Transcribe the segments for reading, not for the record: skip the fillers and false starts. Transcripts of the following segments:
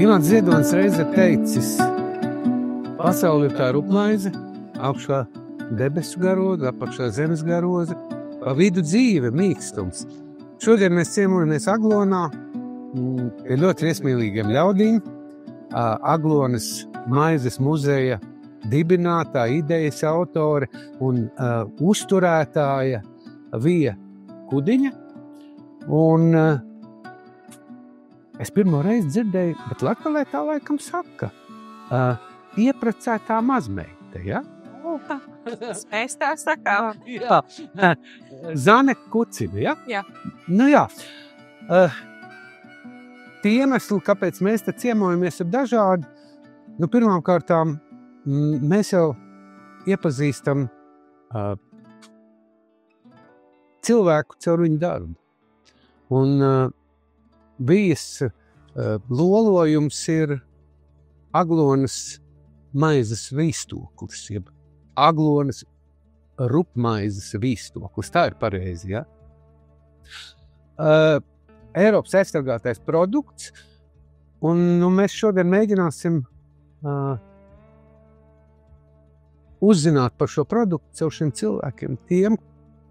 Imants Ziedonis reiz ir teicis, pasaule ir kā rupmaize, augšā debesu garoza, apakšā zemes garoza, pa vidu dzīve, mīkstums. Šodien mēs ciemojamies Aglonā, ir ļoti viesmīlīgiem ļaudīm. Aglonas maizes muzeja dibinātā, idejas autore un uzturētāja Vija Kudiņa. Un es pirmo reizi dzirdēju, bet latgalē tā laikam saka, ieprecētā mazmeite, ja? Mēs tā sakām. Jā, Zane Kucina, ja? Jā. Nu jā, tie iemesli, kāpēc mēs te ciemojamies, ir dažādi. Nu, pirmām kārtām, mēs jau iepazīstam cilvēku caur viņu darbu. Un Vijas lolojums ir Aglonas maizes vīstoklis, jeb Aglonas rupmaizes vīstoklis. Tā ir pareizi, ja? Eiropas aizsargātais produkts, un mēs šodien mēģināsim uzzināt par šo produktu caur šiem cilvēkiem, tiem,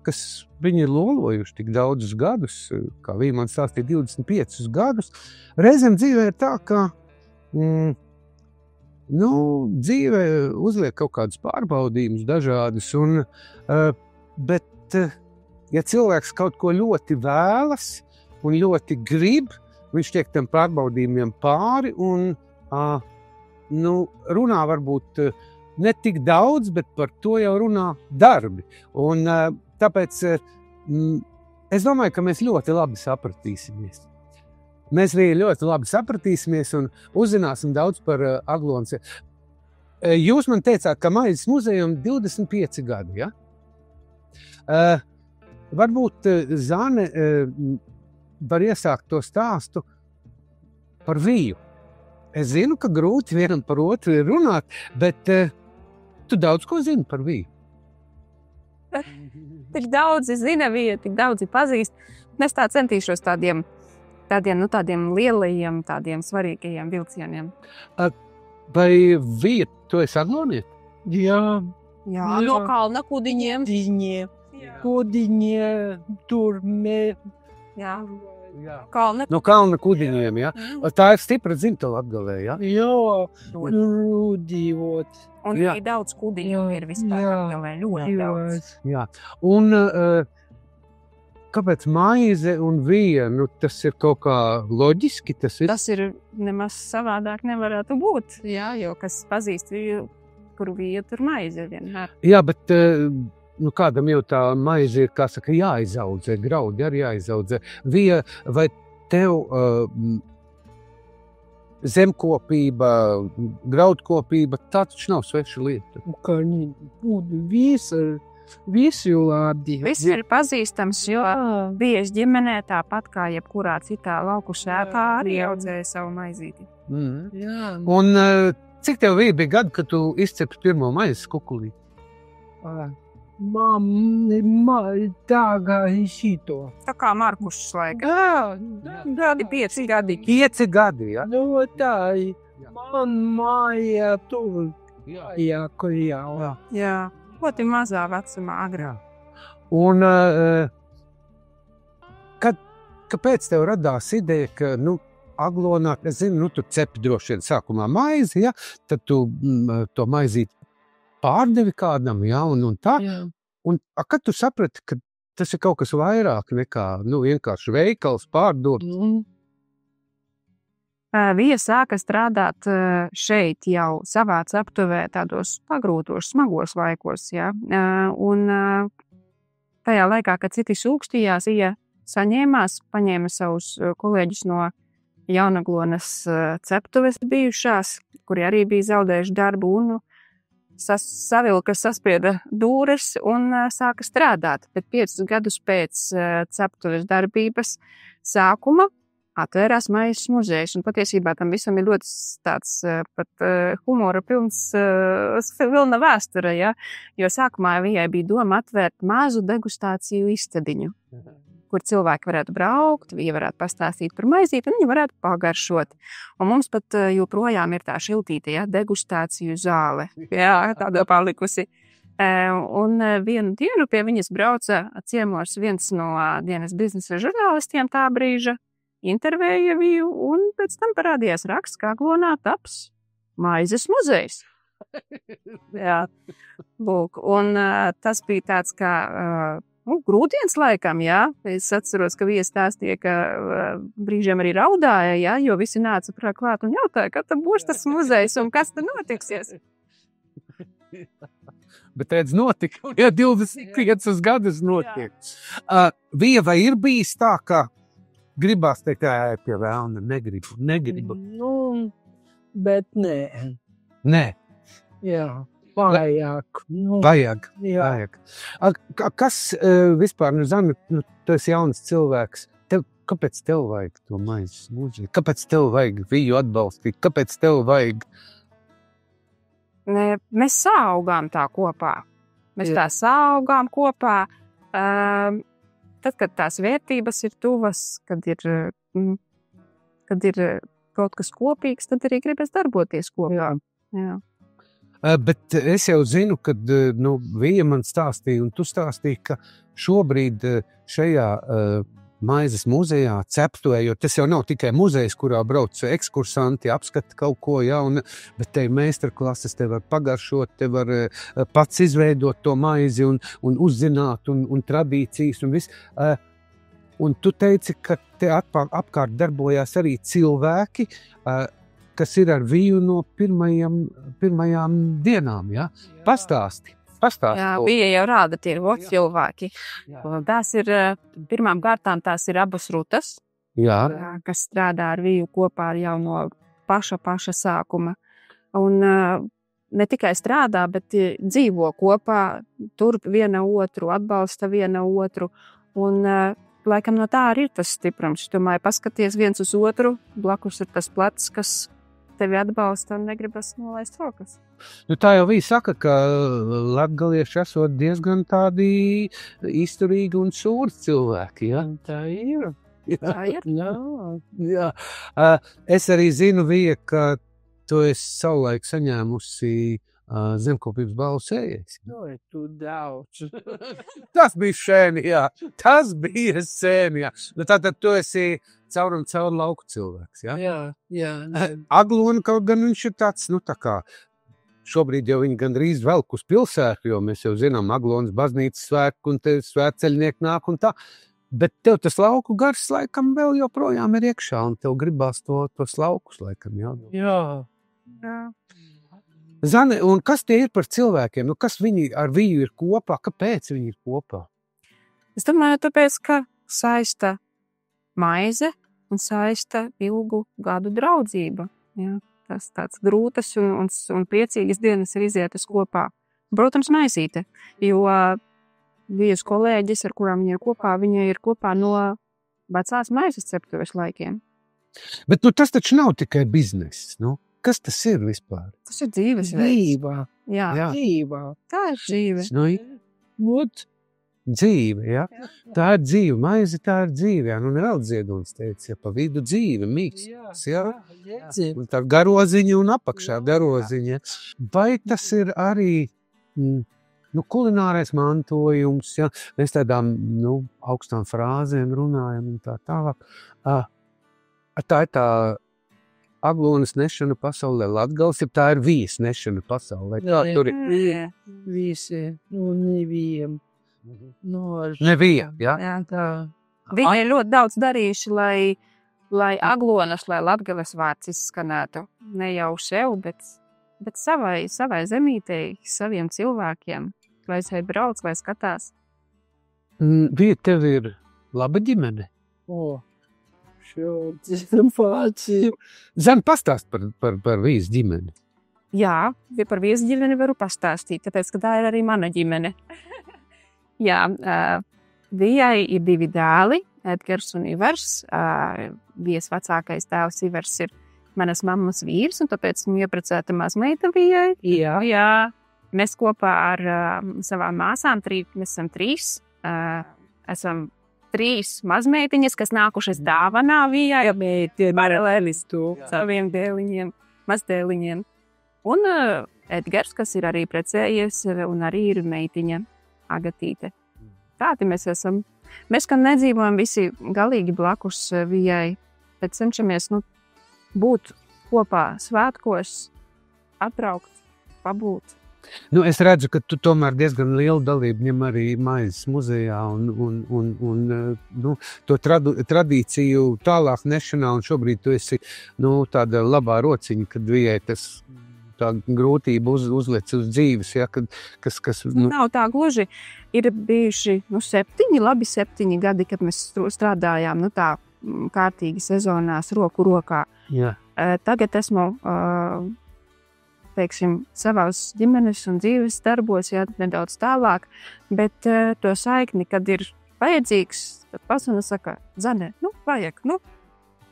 kas viņi ir lolojuši tik daudzus gadus, kā viņi man stāstīja 25 gadus. Reizēm dzīvē ir tā, ka dzīve uzliek kaut kādus pārbaudījumus dažādus, bet ja cilvēks kaut ko ļoti vēlas un ļoti grib, viņš tiek tam pārbaudījumiem pāri un runā varbūt ne tik daudz, bet par to jau runā darbi. Un tāpēc es domāju, ka mēs ļoti labi sapratīsimies. Mēs arī ļoti labi sapratīsimies un uzzināsim daudz par Aglonas. Jūs man teicāt, ka maizes muzejam 25 gadi, ja? Varbūt Zane var iesākt to stāstu par Viju. Es zinu, ka grūti vienam par otru ir runāt, bet tu daudz ko zini par Viju. Tik daudzi zina Viju, tik daudzi pazīst. Es tā centīšos tādiem lielajiem, tādiem svarīgajiem vilcieniem. Vai Vija, tu esi agloniet? Jā. No Kalna Kudiņiem. Kudiņie, tur Jā. No Kalna Kudiņiem, ja? Tā ir stipra dzimta Latgalē, ja? Jā, rūdījot. Un arī daudz kudiņu ir vispār Latgalē, ļoti daudz. Jā. Un kāpēc maize un Vija? Tas ir kaut kā loģiski? Tas ir nemaz savādāk nevarētu būt, jā, jo kas pazīst Viju, kur Vija, tur maize vienmēr. Jā, bet kādam jau tā maize ir, kā saka, jāizaudzē, graudi arī jāizaudzē. Vija, vai tev zemkopība, graudkopība, tā taču nav sveša lieta? Kā visi labi. Viss ir pazīstams, jo Vijas ģimenē tāpat kā jebkurā citā lauku šēpā arī audzēja savu maizīti. Jā. Un cik tev bija gadi, kad tu izcepti pirmo maizes kukulī? Tā kā šito. Tā kā Markušs laika. Gadi 5 gadi. 5 gadi, ja? Tā, man māja tur. Jā. Jā, ļoti mazā vecumā agrā. Un kāpēc tev radās ideja, ka, Aglonā, es zinu, tu cepi droši vien sākumā maizi, ja? Tad tu to maizīti pārdevi kādam, ja, un tā. Jā. Un kad tu saprati, ka tas ir kaut kas vairāk nekā, vienkārši veikals pārdot? Vija sāka strādāt šeit jau savā ceptuvē tādos pagrūtos, smagos laikos, ja. Un tajā laikā, kad citi sūkstījās, Vija paņēma savus kolēģus no Jaunaglonas ceptuves bijušās, kuri arī bija zaudējuši darbu un savilka, saspieda dūres un sāka strādāt. Bet 5 gadus pēc ceptuves darbības sākuma atvērās maizes muzejs. Un patiesībā tam visam ir ļoti tāds pat humora pilna vēsture, ja? Jo sākumā Vijai bija doma atvērt mazu degustāciju izstadiņu. kur cilvēki varētu braukt, viņi varētu pastāstīt par maizīti, un viņi varētu pagaršot. Un mums pat joprojām ir tā šiltīte, degustāciju zāle, tāda palikusi. Un vienu dienu pie viņas brauca ciemos viens no dienas biznesa žurnālistiem tā brīža, intervēja viņu, un pēc tam parādījās raksts, kā Aglonā taps maizes muzejs. Jā, lūk, un tas bija tāds kā grūdienis laikam, Es atceros, ka viesi stāstīja, ka brīžiem arī raudāja, jo visi nāca klāt un jautāja, kad tad būs tas muzejs un kas tad notiksies. Bet redz, notika, 25 gadus notiek. Vija, vai ir bijis tā, ka gribās teikt, pie vēlna, negribu? Bet nē. Nē. Jā, vajag. Vajag. Kas vispār, Zana, tu esi jauns cilvēks, kāpēc tev vajag to maizes muzeju? Kāpēc tev vajag Viju atbalstīt? Kāpēc tev vajag? Mēs saaugām tā kopā. Mēs tā saaugām kopā. Tad, kad tās vērtības ir tuvas, kad ir kaut kas kopīgs, tad arī gribas darboties kopā. Jā. Bet es jau zinu, kad Vija man stāstīja, un tu stāstīji, ka šobrīd šajā maizes muzejā ceptuvē, jo tas jau nav tikai muzejs, kurā brauc ekskursanti, apskata kaut ko jaunu, bet te ir meistarklases, te var pagaršot, te var pats izveidot to maizi un uzzināt un tradīcijas un viss. Un tu teici, ka te apkārt darbojās arī cilvēki, kas ir ar Viju no pirmajām dienām, Pastāsti. Jā, Vija jau rāda, tie ir cilvēki. Tās ir, pirmām kārtām tās ir abas rutas, kas strādā ar Viju kopā jau no paša sākuma. Un ne tikai strādā, bet dzīvo kopā, turp viena otru, atbalsta viena otru. Un laikam no tā arī ir tas stiprums. Tomēr paskaties viens uz otru, blakus ir tas plecs, kas tevi atbalsta un negribas nolaist rokas. Tā jau Vija saka, ka latgalieši esot diezgan tādi izturīgi un sūri cilvēki, Tā ir. Tā ir. Jā. Es arī zinu, Vija, ka tu esi savulaik saņēmusi zemkopības balvu sējais. Tu daudz. Tas bija šēni, Tas bija sēni, Tātad tu esi caur un caur lauku cilvēks, Jā. Aglona kaut gan viņš ir tāds, tā kā šobrīd jau viņi gandrīz velk uz pilsētu, jo mēs jau zinām Aglonas baznīcas svētku un te svētceļnieki nāk un tā. Bet tev tas lauku gars laikam vēl joprojām ir iekšā un tev gribās tos laukus laikam, Jā. Zane, un kas tie ir par cilvēkiem? Kas viņi ar Viju ir kopā? Kāpēc viņi ir kopā? Es domāju, tāpēc, ka saista maize un saista ilgu gadu draudzība. Tas tāds grūtas un priecīgas dienas ir izietas kopā. Protams, maisīte, jo Vijas kolēģis, ar kurām viņa ir kopā no vecās maizes ceptuves laikiem. Bet tas taču nav tikai bizness, Kas tas ir vispār? Tas ir dzīves Dzīvā. Jā. Dzīvā. Tā ir dzīve. Dzīve, Tā ir dzīve, maize tā ir dzīve, un vēl Ziedonis teica, pa vidu dzīve, mīkstas, un tā garoziņa un apakšā garoziņa. Vai tas ir arī kulinārais mantojums, mēs tādām augstām frāzēm runājam un tā tālāk. Tā ir tā Aglonas nešana pasaulē, Latgales, tā ir Vijas nešana pasaulē. Tur ir visi, neviem. Nevija, Tā. Viņi ir ļoti daudz darījuši, lai Aglonas, lai Latgales vārds izskanētu. Ne jau sev, bet savai zemītei, saviem cilvēkiem, lai šeit brauc, lai skatās. Vija, tev ir laba ģimene? Zan, pastāst par Vijas ģimeni. Jā, par Vijas ģimeni varu pastāstīt, tāpēc, ka tā ir arī mana ģimene. Jā, Vijai ir 2 dēli, Edgars un Ivars. Vijas vecākais dēls Ivars ir manas mammas vīrs, un tāpēc viņa ieprecēta mazmeita Vijai. Jā. Mēs kopā ar savām māsām, mēs esam 3, esam 3 mazmeitiņas, kas nākušas dāvanā Vijai. Meitene Paralēlis to. saviem dēliņiem, mazdēliņiem. Un Edgars, kas ir arī precējies, un arī ir meitiņa Agatīte. Tādi mēs esam. Mēs, kad nedzīvojam visi galīgi blakus Vijai, bet cenšamies būt kopā svētkos, atbraukt, pabūt. Nu, es redzu, ka tu tomēr diezgan lielu dalību ņem arī Maizes muzejā un to tradīciju tālāk nešanā, un šobrīd tu esi tāda labā rociņa, kad Vijai tas tā grūtība uzliec uz dzīves, ja, kas Nav tā gluži. Ir bijuši 7 gadi, kad mēs strādājām tā kārtīgi sezonās roku rokā. Jā. Tagad esmu savās ģimenes un dzīves darbos, nedaudz tālāk, bet to saikni, kad ir vajadzīgs, tad pasuna saka, Zane, vajag,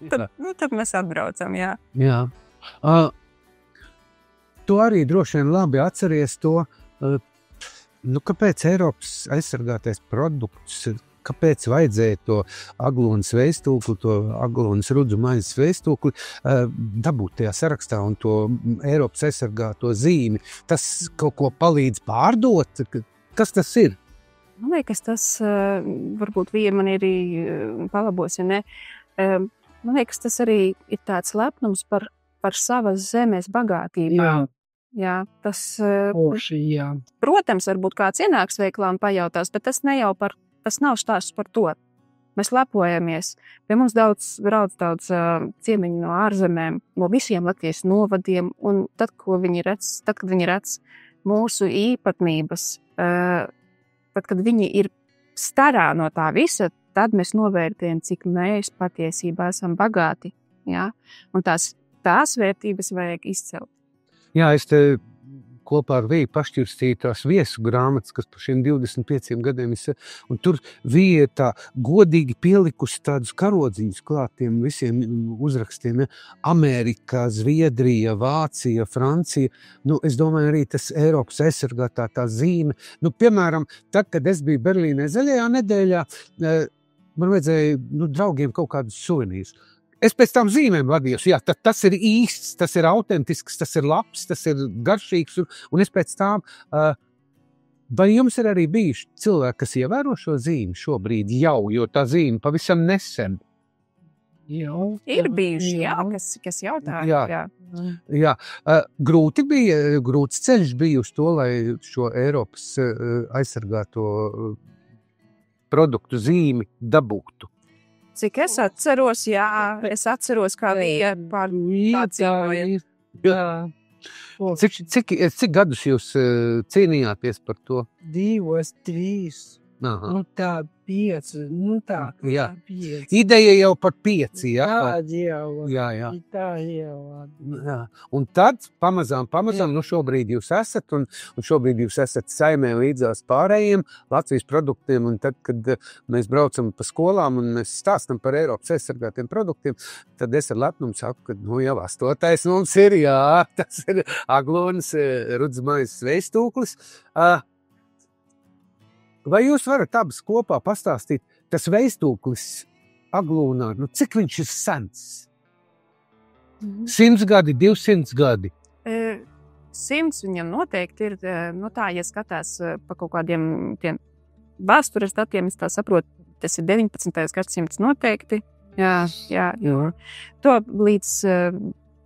tad mēs atbraucam, jā. Jā. Tu arī droši vien labi atceries to, kāpēc Eiropas aizsargātais produkts, kāpēc vajadzēja to aglonas veistūkli, to aglonas rudzu maizes veistūkli dabūt tajā sarakstā un to Eiropas aizsargāto zīmi. Tas kaut ko palīdz pārdot? Kas tas ir? Man liekas, tas varbūt Vija man arī palabos, ja ne. Man liekas, tas arī ir tāds lepnums par savas zemes bagātību. Jā, tas, Forši, jā. protams, varbūt kāds ienāks veiklā un pajautās, bet tas nav stāsts par to. Mēs lepojamies. Pie mums brauc daudz ciemiņu no ārzemēm, no visiem Latvijas novadiem, un tad, kad viņi redz mūsu īpatnības, tad, kad viņi ir starā no tā visa, tad mēs novērtējam, cik mēs patiesībā esam bagāti. Jā? Un tās vērtības vajag izcelt. Jā, es te kopā ar Viju pašķirstīju tās viesu grāmatas, kas par šiem 25 gadiem ir. Un tur Vija ir tā godīgi pielikusi tādus karodziņus klātiem visiem uzrakstiem. Ja? Amerika, Zviedrija, Vācija, Francija. Es domāju, arī tas Eiropas aizsargātā tā zīme. Piemēram, tad, kad es biju Berlīnē zaļajā nedēļā, man vajadzēja draugiem kaut kādus suvenīrus. Es pēc tam zīmēm vadījos, jā, tas ir īsts, tas ir autentisks, tas ir labs, tas ir garšīgs, un es pēc tām, vai jums ir arī bijuši cilvēki, kas ievēro šo zīmi šobrīd jau, jo tā zīme pavisam nesen? Ir bijuši, kas jautāja. Jā. Grūts ceļš bija uz to, lai šo Eiropas aizsargāto produktu zīmi dabūtu. Cik es atceros, kā Vija pārdzīvoja. Cik gadus jūs cīnījāties par to? 2, 3. Aha. Tā 5. Tā Jā. 5. Ideja jau par 5, jā? Jā. Jā. Un tad pamazām, šobrīd jūs esat, un šobrīd jūs esat saimē līdzās pārējiem Latvijas produktiem, un tad, kad mēs braucam pa skolām un mēs stāstam par Eiropas aizsargātiem produktiem, tad es ar lepnumu saku, ka jau 8. mums ir, jā, tas ir aglonas rudzmaizes veistūklis. Vai jūs varat abas kopā pastāstīt, tas veistūklis aglūnā, cik viņš ir sens? 100 gadi, 200 gadi? 100 viņam noteikti ir, ja skatās pa kaut kādiem tiem vēstures datiem, es tā saprotu, tas ir 19. gadsimts noteikti. Jā. To līdz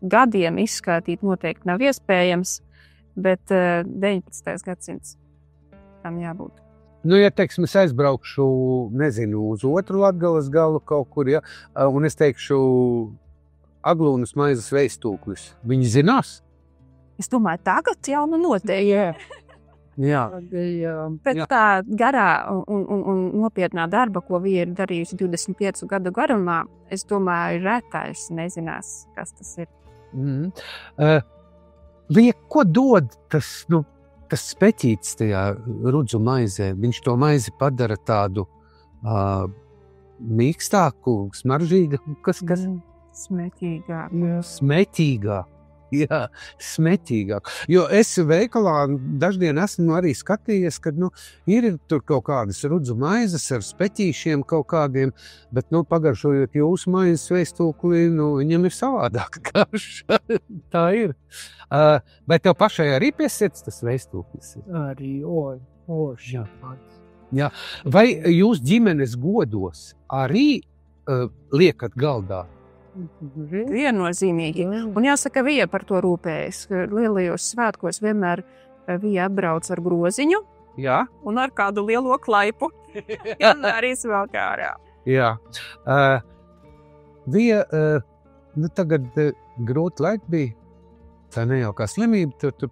gadiem izskatīt noteikti nav iespējams, bet 19. gadsimts tam jābūt. Ja teiksim, es aizbraukšu, uz otru Latgales galu kaut kur, ja, un es teikšu aglūnas maizes veistūklis, viņi zinās? Es domāju, tagad jau noteikti. Jā. Pēc tā garā un nopietnā darba, ko Vija ir darījusi 25 gadu garumā, es domāju, retais nezinās, kas tas ir. Vija, ko dod tas speķītis tajā rudzu maizē? Viņš to maizi padara tādu mīkstāku, smaržīgu, kas? Smeķīgā. Smeķīgā. Jā, smeķīgāk. Jo es veikalā daždien esmu arī skatījies, ka ir tur kaut kādas rudzu maizes ar speķīšiem kaut kādiem, bet pagaršojot jūsu maizes veistūkli, viņam ir savādāka garša. Tā ir. Vai tev pašai arī piesiets tas veistūklis? Arī orši. Jā. Vai jūs ģimenes godos arī liekat galdā? Viennozīmīgi. Un jāsaka, Vija par to rūpējas. Lielajos svētkos vienmēr Vija atbrauc ar groziņu. Jā. Un ar kādu lielo klaipu. Un arī svēl ārā. Jā. Vija, tagad grūti laiki bija. Tā nejaukā slimība, tur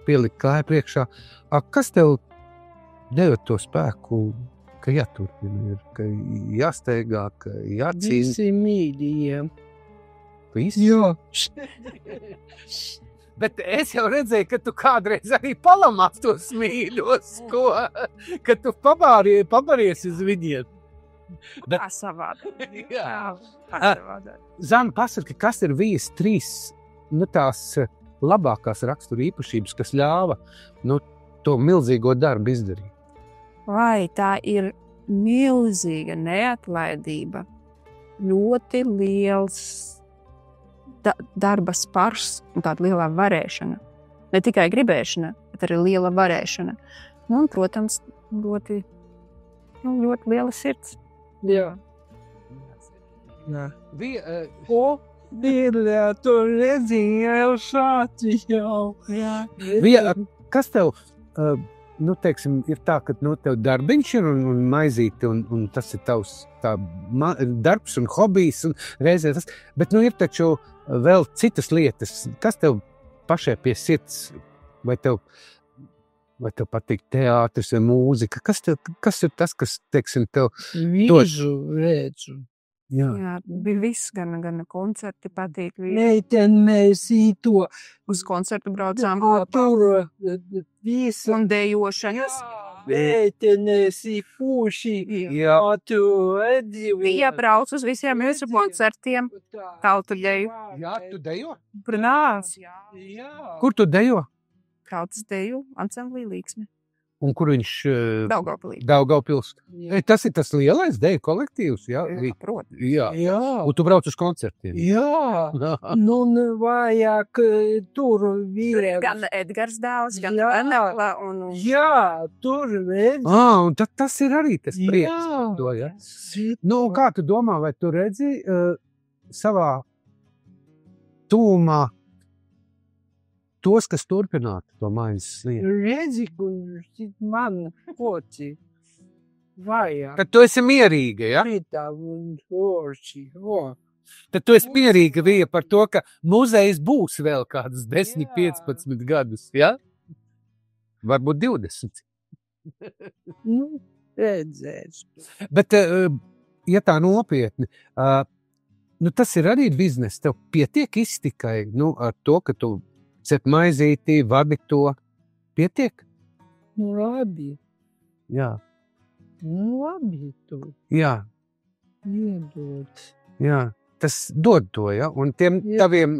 pielikt kāju priekšā. Kas tev deva to spēku, ka jāturpina, ka jāsteigā, ka jācīna? Visi mīļie. Visi? Jā. Bet es jau redzēju, ka tu kādreiz arī palamās tos mīļos, ka tu pabaries uz viņiem. Tā savādāk. Jā. Savādāk. Zana, pasaki, kas ir Vijas 3 tās labākās rakstura īpašības, kas ļāva to milzīgo darbu izdarīt? Vai tā ir milzīga neatlaidība, ļoti liels darba spars un tāda liela varēšana. Ne tikai gribēšana, bet arī liela varēšana. Un, protams, ļoti liela sirds. Jā. Vija, Bīrļā, tu redzīji jau šādi jau. Vija, kas tev, teiksim, ir tā, ka tev darbiņš ir un maizīti, un tas ir tavs darbs un hobijs, un reizē tas, bet ir taču vēl citas lietas. Kas tev pašai pie sirds, vai tev patīk teātris vai mūzika? Kas ir tas, kas, teiksim, tev Vīžu redzu. Jā, bija viss, gan koncerti patīk. Meiten mēs īto. Uz koncertu braucām Tur visu. un dejošanas. Meitenes īpuši. Jā. Tu redzi. Vija brauc uz visiem mūsu koncertiem. Tautuļeju. Jā, tu dejo? Brunās. Jā. Kur tu dejo? Tautas deju ansamblī Līksme. Un kur viņš? Daugavpilī. Daugavpils. Tas ir tas lielais deju kolektīvs, jā? Protams. Jā. Jā. Un tu brauc uz koncertiem? Jā. Nu, vajag tur vīriem. Gan Edgars Dāvs, gan Jā. Anela. Jā, tur redz. Un tas ir arī tas prieks par to, ja? Kā tu domā, vai tu redzi savā tūmā tos, kas turpinātu to maizes lietu? Redzi, kur man hoci. Vajag. Tad tu esi mierīga, ja? Šitā un hoci. Tad tu esi mierīga, Vija, par to, ka muzejs būs vēl kādas 10-15 gadus, ja? Varbūt 20. Nu, redzēs. Bet, ja tā nopietni, tas ir arī biznes. Tev pietiek iztikai ar to, ka tu cep maizītī, vadi to. Pietiek? Nu, labi. Jā. Nu, labi tu. Jā. Iedod. Jā. Tas dod to, ja? Un tiem taviem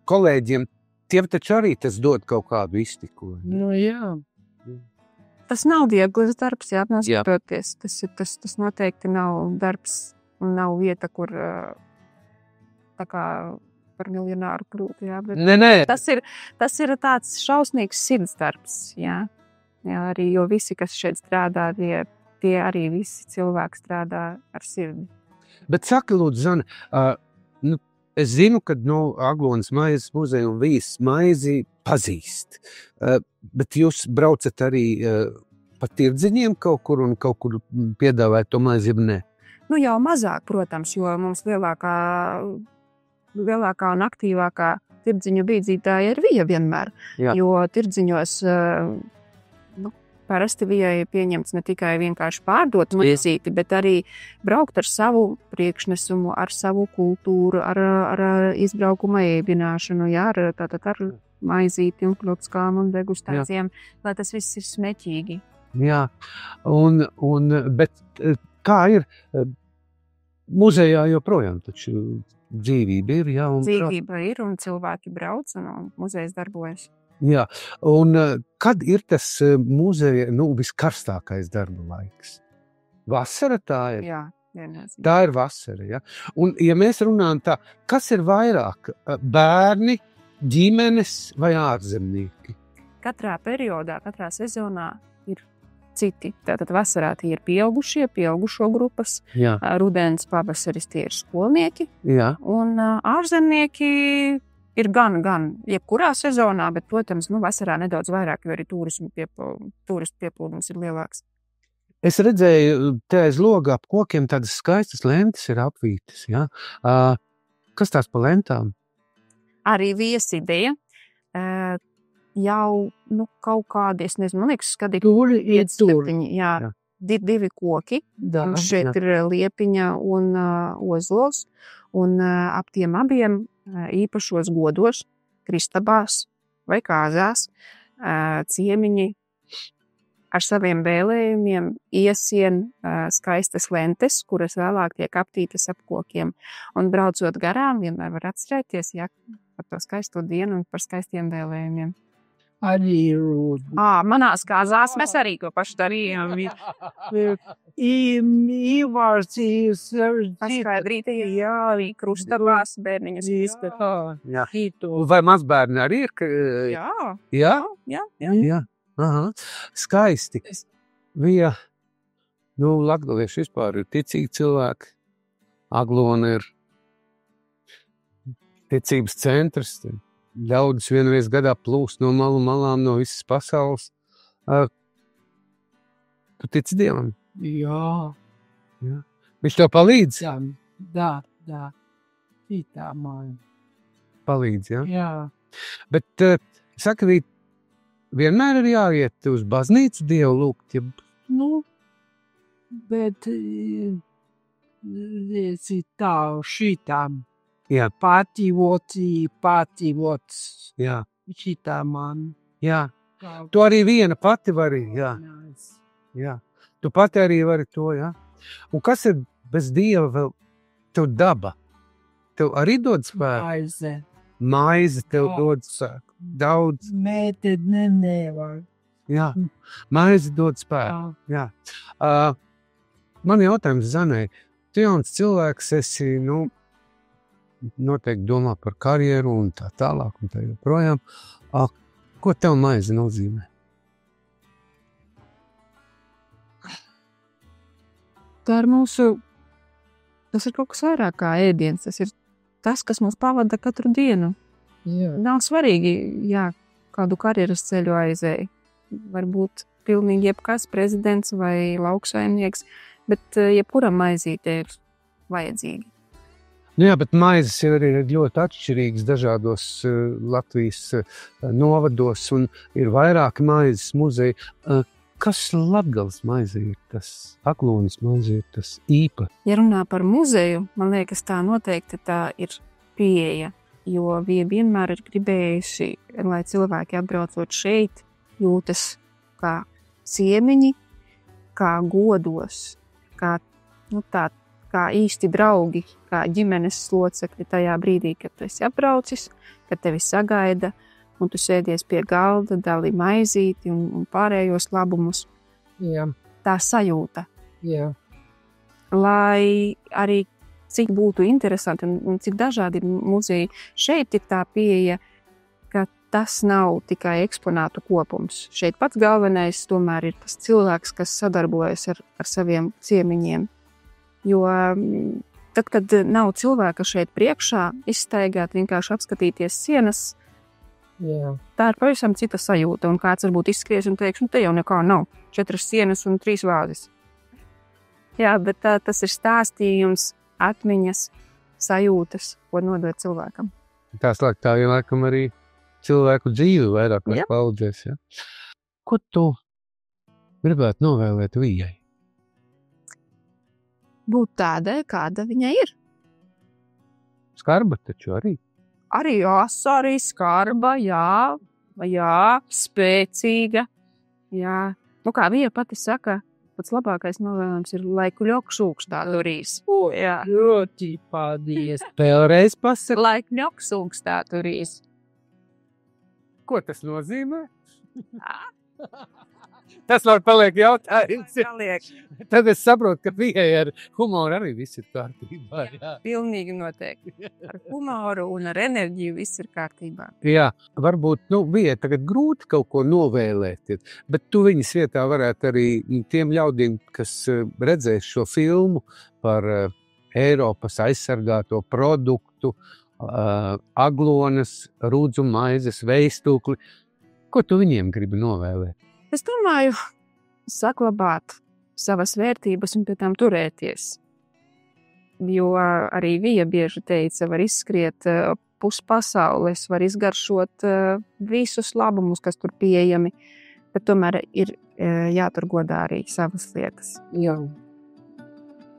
kolēģiem, tiem taču arī tas dod kaut kādu iztiku. Nu, jā. Tas nav viegls darbs, jāapmēstoties. Tas noteikti nav darbs un nav vieta, kur tā kā par miljonāru kļūt, jā, bet Nē. tas ir tāds šausmīgs sirds darbs, jā. Jā, arī, jo visi, kas šeit strādā, tie arī visi cilvēki strādā ar sirdi. Bet saka, lūdzu, Zana, es zinu, ka Aglonas maizes muzeja un Vijas maizi pazīst, bet jūs braucat arī pa tirdziņiem kaut kur un kaut kur piedāvājat to maizi, ja ne? Nu jau mazāk, protams, jo mums lielākā un aktīvākā tirdziņu bīdzītāja ir Vija vienmēr. Jā. Jo tirdziņos parasti Vijai pieņemts ne tikai vienkārši pārdot maizīti, bet arī braukt ar savu priekšnesumu, ar savu kultūru, ar izbraukuma ēdināšanu, jā, ar maizīti un kļūckām un degustācijām, lai tas viss ir smeķīgi. Jā, bet kā ir? Muzejā joprojām taču dzīvība ir, jā. Dzīvība ir un cilvēki brauc un muzejs darbojas. Jā, un kad ir tas muzeja, viskarstākais darba laiks? Vasara tā ir? Jā, viennozīmīgi. Tā ir vasara, ja? Un, ja mēs runājam tā, kas ir vairāk? Bērni, ģimenes vai ārzemnieki? Katrā periodā, katrā sezonā ir citi. Tātad vasarā tie ir pieaugušo grupas, Jā, rudens, pavasaris tie ir skolnieki, jā, un ārzemnieki ir gan jebkurā sezonā, bet, protams, vasarā nedaudz vairāk, jo arī turistu pieplūdums ir lielāks. Es redzēju, te aiz loga ap kokiem tādas skaistas lentes ir apvītas, ja? Kas tās pa lentām? Arī viesideja jau kaut kādi, es nezinu, man liekas, kad ir Tur ir tur. 5-7, jā, Jā. divi koki. Da. Un šeit ir liepiņa un ozols, un ap tiem abiem īpašos godos, kristabās vai kāzās, ciemiņi ar saviem vēlējumiem iesien skaistas lentes, kuras vēlāk tiek aptītas ap kokiem. Un braucot garām, vienmēr var atcerēties, par to skaisto dienu un par skaistiem vēlējumiem. Arī rūd. Manās kāzās mēs arī ko pašu darījām. Īvārcīs. Paskaidrītie, jā, bija krustabās bērniņas krustā. Jā. Vai mazbērni arī ir? Jā, Jā? jā. Jā. Aha. Skaisti. Bija, latgalieši vispār ir ticīgi cilvēki. Aglona ir ticības centrs. Ļaudis vienreiz gadā plūst no malām, no visas pasaules. Tu tici Dievam? Jā. Viņš tev palīdz? Da. Citā man. Palīdz, jā? Jā. Bet, saka, vienmēr ir jāiet uz baznīcu Dievu lūgt, ja... Bet tā šitām. Jā. Patīvot Jā. šitā man. Jā. Tu arī viena pati vari, jā. Jā. Tu pati arī vari to, jā. Un kas ir bez Dieva vēl? Tev daba. Tev arī dod spēku. Maize tev dod spēku. Daudz. Mēte nevar. Jā. Maize dod spēku. Jā. Man jautājums Zanai. Tu jauns cilvēks esi, noteikti domā par karjeru un tā tālāk un tā joprojām. Ko tev maize nozīmē? Tā ir tas ir kaut kas vairāk kā ēdiens. Tas ir tas, kas mūs pavada katru dienu. Jā. Nav svarīgi, kādu karjeras ceļu aizēja. Varbūt pilnīgi jebkas prezidents vai lauksaimnieks, bet jebkuram maizīte ir vajadzīga. Jā, bet maizes ir arī ļoti atšķirīgas dažādos Latvijas novados un ir vairāki maizes muzeji. Kas Latgales maize ir tas, Aglonas maize ir tas īpa? Ja runā par muzeju, man liekas, tā noteikti tā ir pieeja, jo vienmēr ir gribējuši, lai cilvēki atbraucot šeit jūtas kā ciemiņi, kā godos, kā īsti draugi, kā ģimenes locekļi tajā brīdī, kad tu esi apbraucis, kad tevi sagaida, un tu sēdies pie galda, dali maizīti un pārējos labumus. Jā. Tā sajūta. Jā. Lai arī cik būtu interesanti un cik dažādi ir muzeji, šeit ir tā pieeja, ka tas nav tikai eksponātu kopums. Šeit pats galvenais tomēr ir tas cilvēks, kas sadarbojas ar saviem ciemiņiem. Jo tad, kad nav cilvēka šeit priekšā, izstaigāt, vienkārši apskatīties sienas, Jā. tā ir pavisam cita sajūta. Un kāds varbūt izskries un teiks, te jau nekā nav. 4 sienas un 3 vāzes. Jā, bet tas ir stāstījums, atmiņas, sajūtas, ko nodot cilvēkam. Tā vienlaikum arī cilvēku dzīvi vairāk paudzēs, ja? Ko tu gribētu novēlēt Vijai? Būt tādai, kāda viņa ir. Skarba taču arī. Arī asa, arī skarba, jā, spēcīga. Jā. Kā Vija pati saka, pats labākais novēlējums ir lai kļoks ūkstā turīs. Jā. Ļoti paldies. Vēlreiz pasaka, Lai kļoks ūkstā turīs. ko tas nozīmē? Tas var paliek jautājums. Paliek. Tad es saprotu, ka viņai ar humoru arī viss ir kārtībā. Jā. Pilnīgi noteikti. Ar humoru un ar enerģiju viss ir kārtībā. Jā, varbūt viņai tagad grūti kaut ko novēlēt, bet tu viņas vietā varētu arī tiem ļaudīm, kas redzēs šo filmu par Eiropas aizsargāto produktu, aglonas, rūdzu maizes, veistūkli. Ko tu viņiem gribi novēlēt? Es domāju, saglabāt savas vērtības un pie tām turēties. Jo arī Vija bieži teica, var izskriet puspasaules, var izgaršot visus labumus, kas tur pieejami, bet tomēr ir jātur godā arī savas lietas. Jā.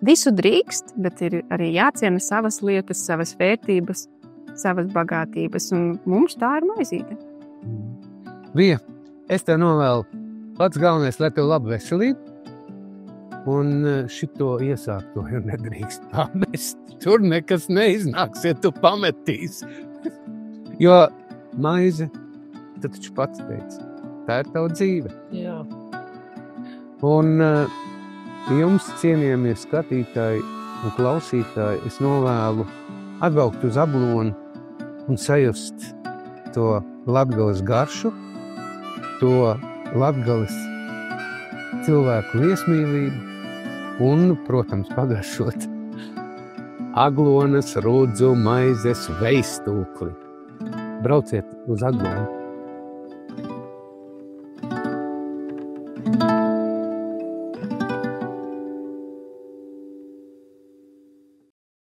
Visu drīkst, bet ir arī jāciena savas lietas, savas vērtības, savas bagātības, un mums tā ir maizīte. Vija, es tev novēlu pats galvenais, lai tev laba veselība, un šito iesākto jau nedrīkst pamest. Tur nekas neiznāks, ja tu pametīsi. Jo maize, tu taču pats teici, tā ir tava dzīve. Jā. Un jums, cienījamie skatītāji un klausītāji, es novēlu atbraukt uz Aglonu un sajust to Latgales garšu, to Latgales cilvēku viesmīlību un, protams, pagaršot Aglonas, rūdzu, maizes, veistūkli. Brauciet uz Aglonu!